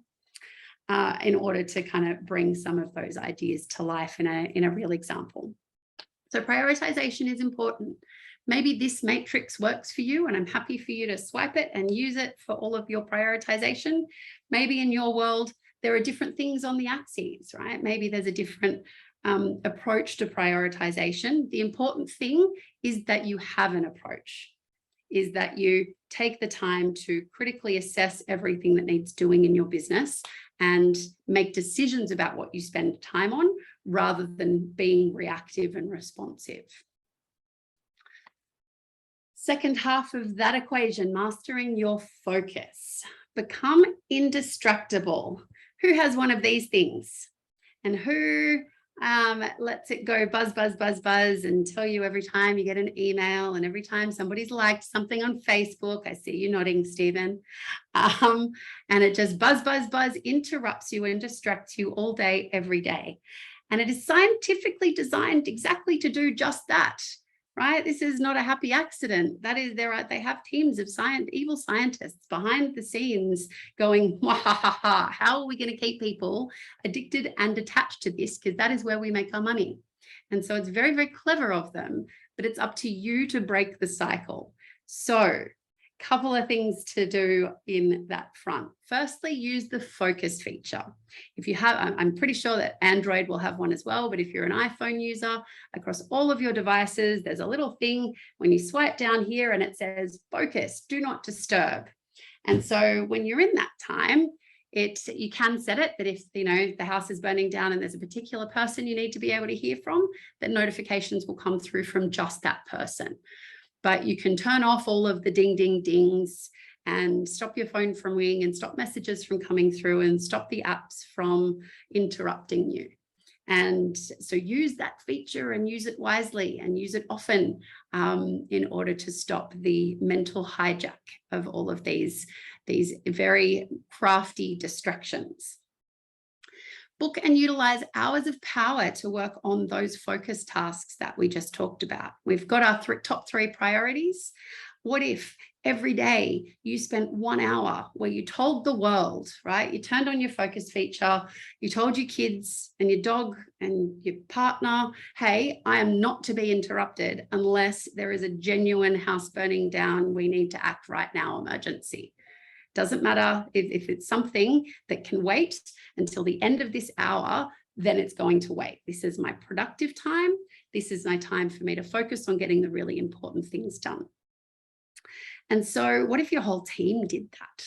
In order to kind of bring some of those ideas to life in a real example. So prioritization is important. Maybe this matrix works for you and I'm happy for you to swipe it and use it for all of your prioritization. Maybe in your world, there are different things on the axes, right? Maybe there's a different approach to prioritization. The important thing is that you have an approach, is that you take the time to critically assess everything that needs doing in your business and make decisions about what you spend time on rather than being reactive and responsive. Second half of that equation, mastering your focus. Become indestructible. Who has one of these things? And who lets it go buzz, buzz, buzz, buzz and tell you every time you get an email and every time somebody's liked something on Facebook? I see you nodding, Stephen. And it just buzz, buzz, buzz, interrupts you and distracts you all day, every day. And it is scientifically designed exactly to do just that. Right? This is not a happy accident. That is, they have teams of evil scientists behind the scenes going, how are we going to keep people addicted and attached to this? Because that is where we make our money. And so it's very, very clever of them, but it's up to you to break the cycle. So a couple of things to do in that front. Firstly, use the focus feature. If you have, I'm pretty sure that Android will have one as well, but if you're an iPhone user, across all of your devices, there's a little thing when you swipe down here and it says focus, do not disturb. And so when you're in that time, you can set it that if the house is burning down and there's a particular person you need to be able to hear from, that notifications will come through from just that person. But you can turn off all of the ding, ding, dings and stop your phone from ringing and stop messages from coming through and stop the apps from interrupting you. And so use that feature and use it wisely and use it often in order to stop the mental hijack of all of these very crafty distractions. Book and utilize hours of power to work on those focus tasks that we just talked about. We've got our top 3 priorities. What if every day you spent 1 hour where you told the world, right? You turned on your focus feature, you told your kids and your dog and your partner, hey, I am not to be interrupted unless there is a genuine house burning down, we need to act right now, emergency. Doesn't matter if it's something that can wait until the end of this hour, then it's going to wait. This is my productive time. This is my time for me to focus on getting the really important things done. And so what if your whole team did that,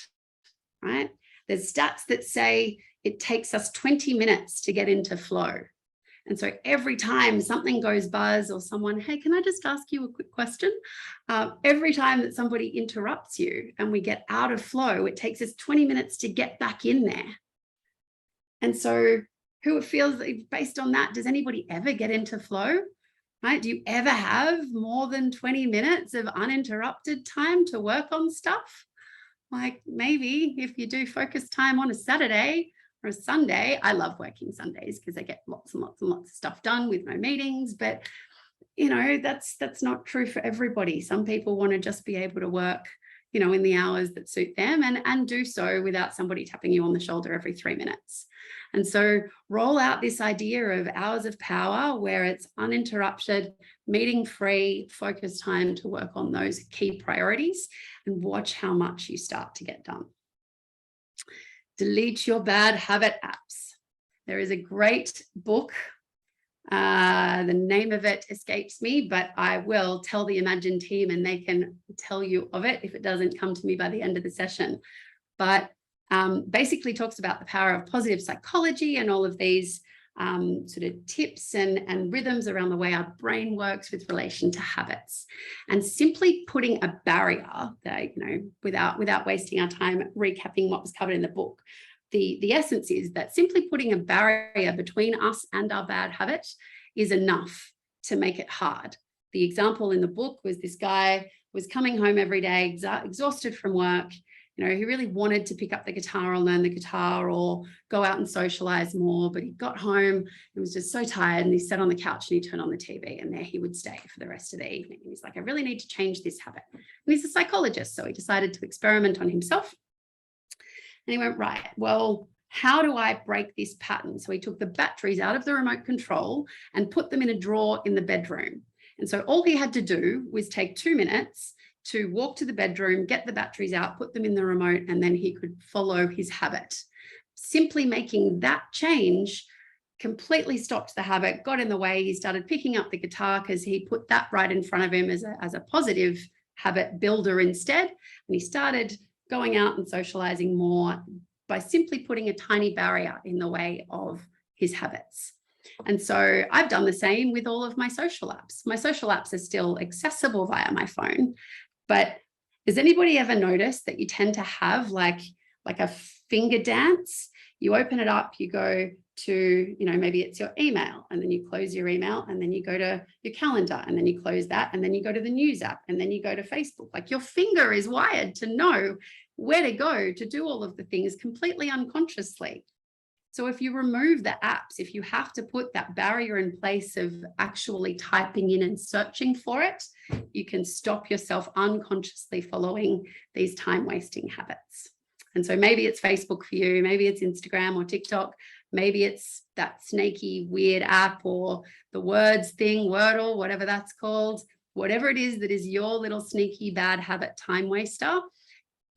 right? There's stats that say it takes us 20 minutes to get into flow. And so every time something goes buzz or someone, hey, can I just ask you a quick question? Every time that somebody interrupts you and we get out of flow, it takes us 20 minutes to get back in there. And so who feels based on that, does anybody ever get into flow? Right? Do you ever have more than 20 minutes of uninterrupted time to work on stuff? Like maybe if you do focus time on a Saturday or a Sunday. I love working Sundays because I get lots and lots and lots of stuff done with no meetings, but you know, that's not true for everybody. Some people want to just be able to work, you know, in the hours that suit them and do so without somebody tapping you on the shoulder every 3 minutes. And so roll out this idea of hours of power where it's uninterrupted, meeting-free, focus time to work on those key priorities and watch how much you start to get done. Delete your bad habit apps. There is a great book. The name of it escapes me, but I will tell the Imagine team and they can tell you of it if it doesn't come to me by the end of the session. But basically talks about the power of positive psychology and all of these sort of tips and rhythms around the way our brain works with relation to habits, and simply putting a barrier that, you know, without wasting our time recapping what was covered in the book. The essence is that simply putting a barrier between us and our bad habit is enough to make it hard. The example in the book was this guy was coming home every day, exhausted from work. You know, he really wanted to pick up the guitar and learn the guitar or go out and socialize more, but he got home and was just so tired and he sat on the couch and he turned on the TV and there he would stay for the rest of the evening. And he's like, I really need to change this habit. And he's a psychologist, so he decided to experiment on himself. And he went, right, well, how do I break this pattern? So he took the batteries out of the remote control and put them in a drawer in the bedroom. And so all he had to do was take 2 minutes to walk to the bedroom, get the batteries out, put them in the remote, and then he could follow his habit. Simply making that change completely stopped the habit, got in the way. He started picking up the guitar because he put that right in front of him as a positive habit builder instead. And he started going out and socializing more by simply putting a tiny barrier in the way of his habits. And so I've done the same with all of my social apps. My social apps are still accessible via my phone, but has anybody ever noticed that you tend to have like a finger dance? You open it up, you go to, you know, maybe it's your email and then you close your email and then you go to your calendar and then you close that and then you go to the news app and then you go to Facebook. Like your finger is wired to know where to go to do all of the things completely unconsciously. So if you remove the apps, if you have to put that barrier in place of actually typing in and searching for it, you can stop yourself unconsciously following these time-wasting habits. And so maybe it's Facebook for you, maybe it's Instagram or TikTok, maybe it's that snaky, weird app or the words thing, Wordle, whatever that's called, whatever it is that is your little sneaky bad habit time waster.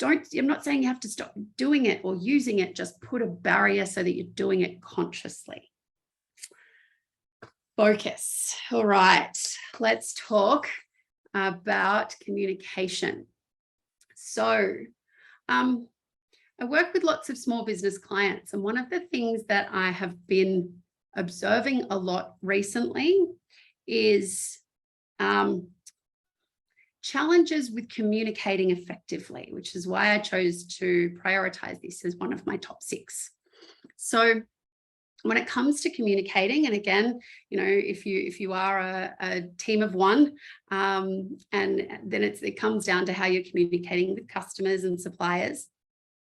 I'm not saying you have to stop doing it or using it, just put a barrier so that you're doing it consciously. Focus. All right, let's talk about communication. So I work with lots of small business clients, and one of the things that I have been observing a lot recently is challenges with communicating effectively, which is why I chose to prioritize this as one of my top 6. So when it comes to communicating, and again, you know, if you are a team of one, and then it comes down to how you're communicating with customers and suppliers,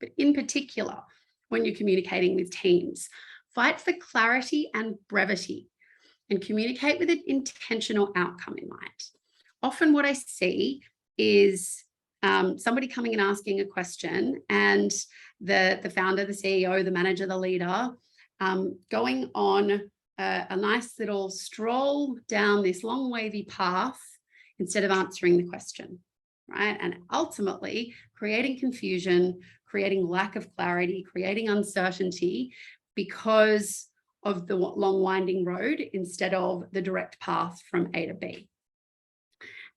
but in particular, when you're communicating with teams, fight for clarity and brevity, and communicate with an intentional outcome in mind. Often what I see is somebody coming and asking a question, and the founder, the CEO, the manager, the leader, going on a nice little stroll down this long wavy path instead of answering the question, right? And ultimately creating confusion, creating lack of clarity, creating uncertainty because of the long winding road instead of the direct path from A to B.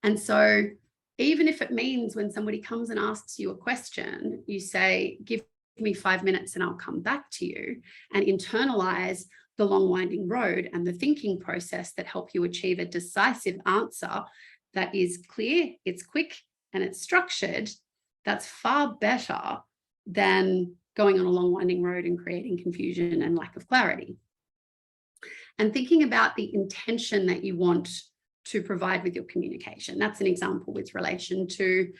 And so even if it means when somebody comes and asks you a question, you say, give me 5 minutes and I'll come back to you, and internalize the long winding road and the thinking process that help you achieve a decisive answer that is clear, it's quick, and it's structured. That's far better than going on a long winding road and creating confusion and lack of clarity. And thinking about the intention that you want to provide with your communication. That's an example with relation to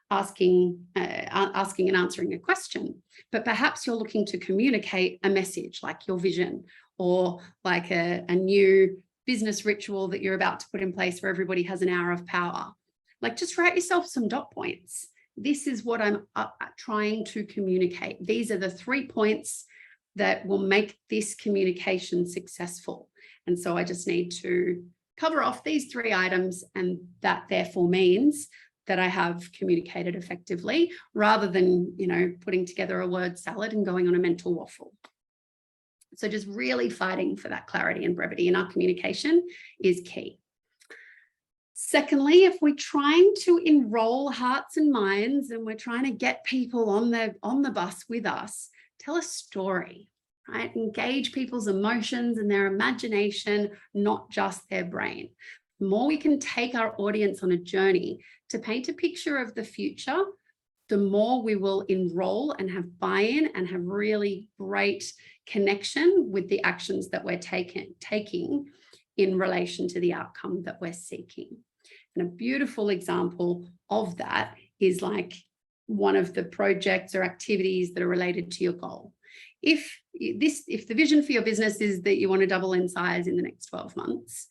asking and answering a question. But perhaps you're looking to communicate a message like your vision, or like a new business ritual that you're about to put in place where everybody has an hour of power. Like, just write yourself some dot points. This is what I'm trying to communicate. These are the 3 points that will make this communication successful. And so I just need to cover off these 3 items, and that therefore means that I have communicated effectively, rather than, you know, putting together a word salad and going on a mental waffle. So just really fighting for that clarity and brevity in our communication is key. Secondly, if we're trying to enroll hearts and minds and we're trying to get people on the bus with us, tell a story, right? Engage people's emotions and their imagination, not just their brain. The more we can take our audience on a journey to paint a picture of the future, the more we will enroll and have buy-in and have really great connection with the actions that we're taking in relation to the outcome that we're seeking. And a beautiful example of that is like one of the projects or activities that are related to your goal. If the vision for your business is that you want to double in size in the next 12 months,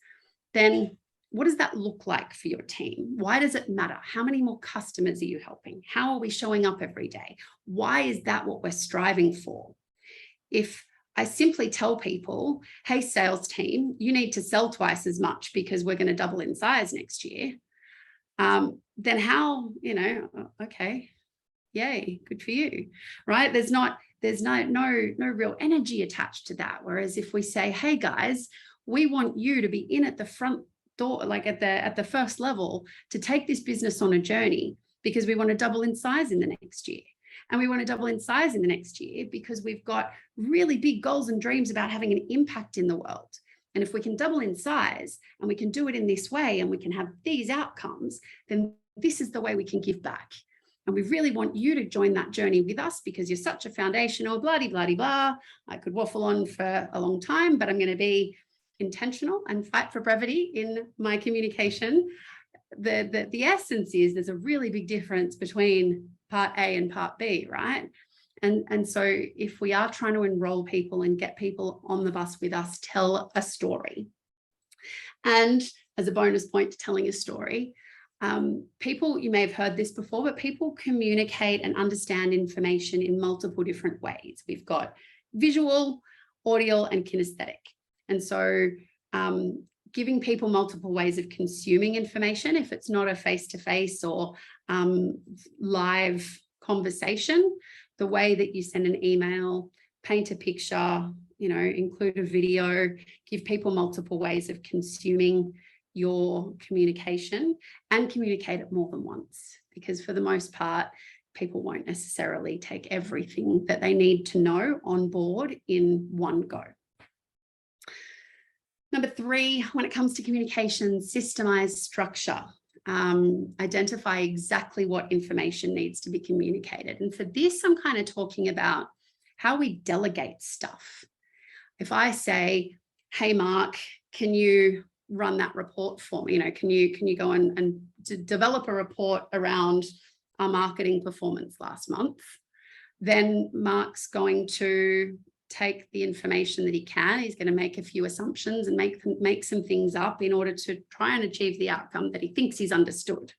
then what does that look like for your team? Why does it matter? How many more customers are you helping? How are we showing up every day? Why is that what we're striving for? If I simply tell people, hey, sales team, you need to sell twice as much because we're going to double in size next year, then how, okay, yay, good for you, right? There's no real energy attached to that. Whereas if we say, hey guys, we want you to be in at the front door, like at the first level, to take this business on a journey because we want to double in size in the next year. And we want to double in size in the next year because we've got really big goals and dreams about having an impact in the world. And if we can double in size and we can do it in this way and we can have these outcomes, then this is the way we can give back. And we really want you to join that journey with us because you're such a foundational, blah. I could waffle on for a long time, but I'm going to be intentional and fight for brevity in my communication. The essence is there's a really big difference between part A and part B, right? And so if we are trying to enroll people and get people on the bus with us, tell a story. And as a bonus point to telling a story, people, you may have heard this before, but people communicate and understand information in multiple different ways. We've got visual, audio, and kinesthetic. And so giving people multiple ways of consuming information, if it's not a face-to-face or live conversation, the way that you send an email, paint a picture, include a video, give people multiple ways of consuming your communication, and communicate it more than once, because for the most part, people won't necessarily take everything that they need to know on board in one go. Number 3, when it comes to communication, systemize structure. Identify exactly what information needs to be communicated. And for this, I'm kind of talking about how we delegate stuff. If I say, hey, Mark, can you run that report for me? Can you go and develop a report around our marketing performance last month? Then Mark's going to take the information that he can. He's going to make a few assumptions and make some things up in order to try and achieve the outcome that he thinks he's understood.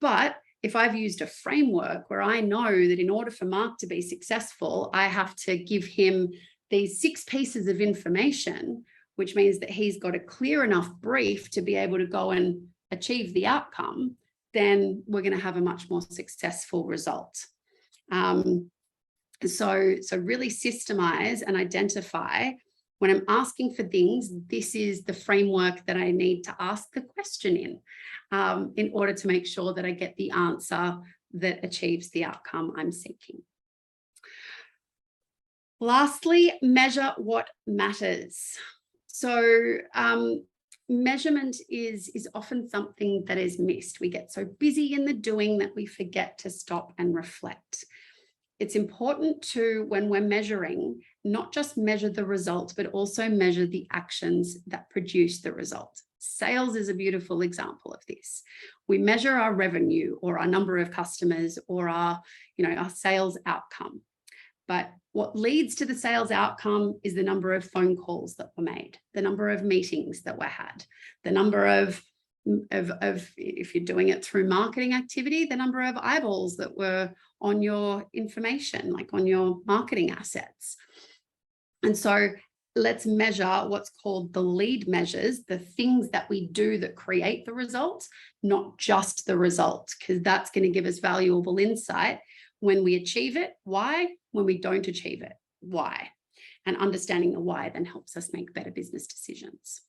But if I've used a framework where I know that in order for Mark to be successful, I have to give him these 6 pieces of information, which means that he's got a clear enough brief to be able to go and achieve the outcome, then we're going to have a much more successful result. So really systemize and identify when I'm asking for things, this is the framework that I need to ask the question in order to make sure that I get the answer that achieves the outcome I'm seeking. Lastly, measure what matters. So measurement is often something that is missed. We get so busy in the doing that we forget to stop and reflect. It's important to, when we're measuring, not just measure the result, but also measure the actions that produce the result. Sales is a beautiful example of this. We measure our revenue or our number of customers or our sales outcome. But what leads to the sales outcome is the number of phone calls that were made, the number of meetings that were had, the number of if you're doing it through marketing activity, the number of eyeballs that were on your information, like on your marketing assets. And so let's measure what's called the lead measures, the things that we do that create the result, not just the result, because that's going to give us valuable insight. When we achieve it, why? When we don't achieve it, why? And understanding the why then helps us make better business decisions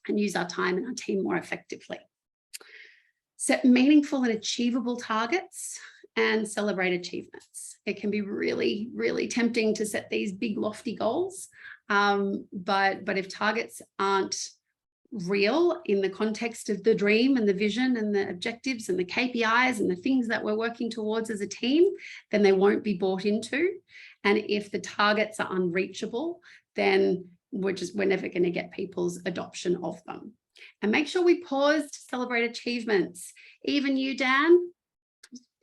and use our time and our team more effectively. Set meaningful and achievable targets and celebrate achievements. It can be really, really tempting to set these big lofty goals, but if targets aren't real in the context of the dream and the vision and the objectives and the KPIs and the things that we're working towards as a team, then they won't be bought into. And if the targets are unreachable, then we're never going to get people's adoption of them. And make sure we pause to celebrate achievements. Even you, Dan,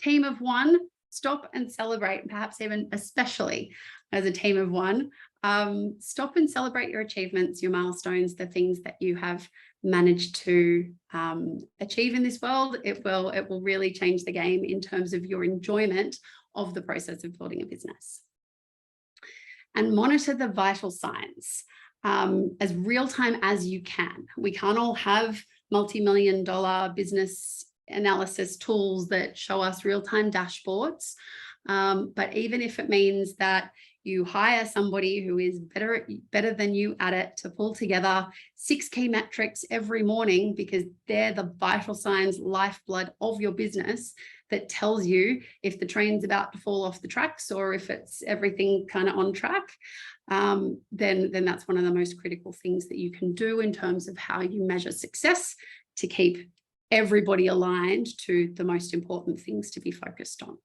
team of one, stop and celebrate, perhaps even especially as a team of one. Stop and celebrate your achievements, your milestones, the things that you have managed to achieve in this world. It will really change the game in terms of your enjoyment of the process of building a business. And monitor the vital signs as real time as you can. We can't all have multi-million-dollar business analysis tools that show us real-time dashboards. But even if it means that you hire somebody who is better than you at it to pull together 6 key metrics every morning, because they're the vital signs, lifeblood of your business, that tells you if the train's about to fall off the tracks or if it's everything kind of on track, then that's one of the most critical things that you can do in terms of how you measure success to keep everybody aligned to the most important things to be focused on.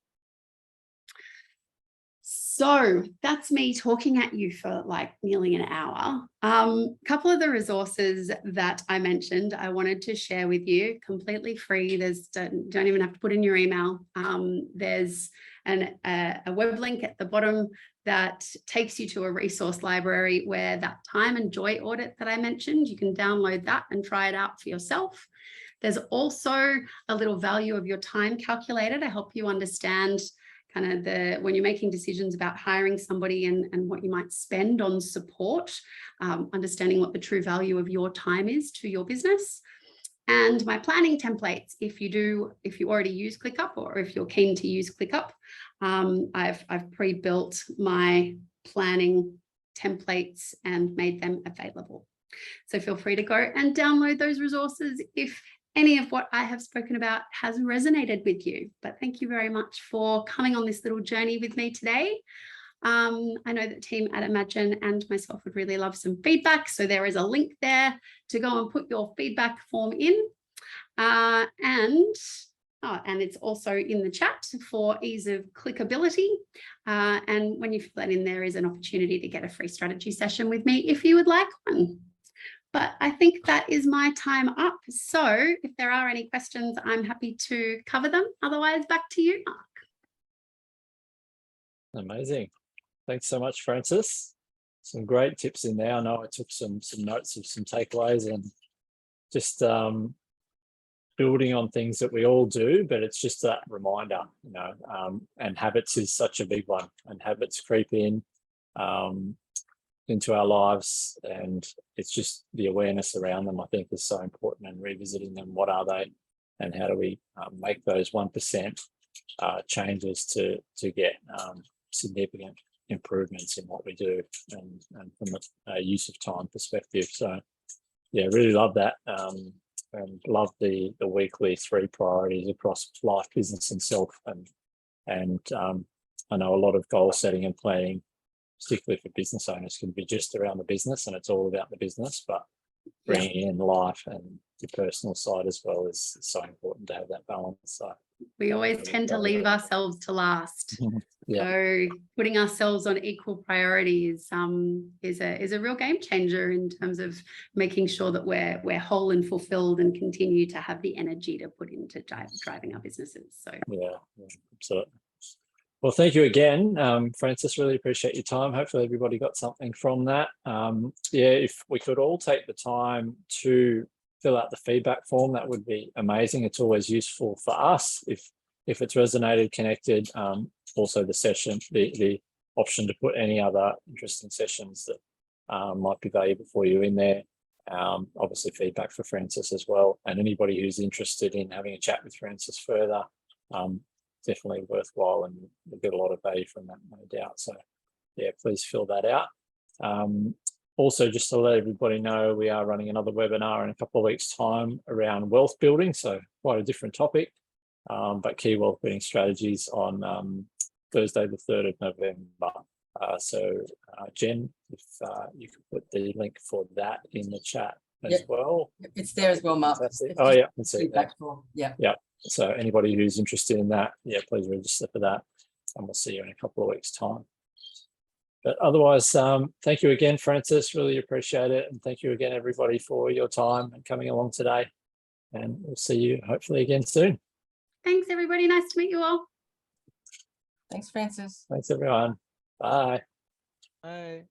So that's me talking at you for like nearly an hour. A couple of the resources that I mentioned, I wanted to share with you, completely free. Don't even have to put in your email. There's a web link at the bottom that takes you to a resource library where that time and joy audit that I mentioned, you can download that and try it out for yourself. There's also a little value of your time calculator to help you understand kind of when you're making decisions about hiring somebody and what you might spend on support, understanding what the true value of your time is to your business. And my planning templates, if you already use ClickUp or if you're keen to use ClickUp, I've pre-built my planning templates and made them available. So feel free to go and download those resources if any of what I have spoken about has resonated with you. But thank you very much for coming on this little journey with me today. I know that team at Imagine and myself would really love some feedback. So there is a link there to go and put your feedback form in. And it's also in the chat for ease of clickability. And when you fill that in, there is an opportunity to get a free strategy session with me if you would like one. But I think that is my time up. So if there are any questions, I'm happy to cover them. Otherwise, back to you, Mark. Amazing. Thanks so much, Francis. Some great tips in there. I know I took some notes of some takeaways, and just building on things that we all do, but it's just that reminder, and habits is such a big one, and habits creep in into our lives, and it's just the awareness around them, I think, is so important, and revisiting them. What are they, and how do we make those 1% changes to get significant improvements in what we do, and from a use of time perspective. So yeah, really love that, and love the weekly 3 priorities across life, business, and self. And I know a lot of goal setting and planning, particularly for business owners, can be just around the business, and it's all about the business, but bringing in life and the personal side as well is so important to have that balance. So we always tend to leave ourselves to last. So putting ourselves on equal priorities is a real game changer in terms of making sure that we're whole and fulfilled, and continue to have the energy to put into driving our businesses. So yeah, absolutely. Well, thank you again, Francis. Really appreciate your time. Hopefully everybody got something from that. If we could all take the time to fill out the feedback form, that would be amazing. It's always useful for us if it's resonated, connected. Also the session, the option to put any other interesting sessions that might be valuable for you in there. Obviously feedback for Francis as well, and anybody who's interested in having a chat with Francis further, definitely worthwhile, and we'll get a lot of value from that, no doubt. So yeah, please fill that out. Also, just to let everybody know, we are running another webinar in a couple of weeks' time around wealth building, so quite a different topic, but key wealth building strategies on Thursday the 3rd of November. Jen, if you could put the link for that in the chat as well. It's there as well, Mark. Oh yeah, I can see that. Yeah. So anybody who's interested in that, please register for that, and we'll see you in a couple of weeks' time. But otherwise, thank you again, Francis. Really appreciate it, and thank you again, everybody, for your time and coming along today. And we'll see you hopefully again soon. Thanks, everybody. Nice to meet you all. Thanks, Francis. Thanks, everyone. Bye. Bye.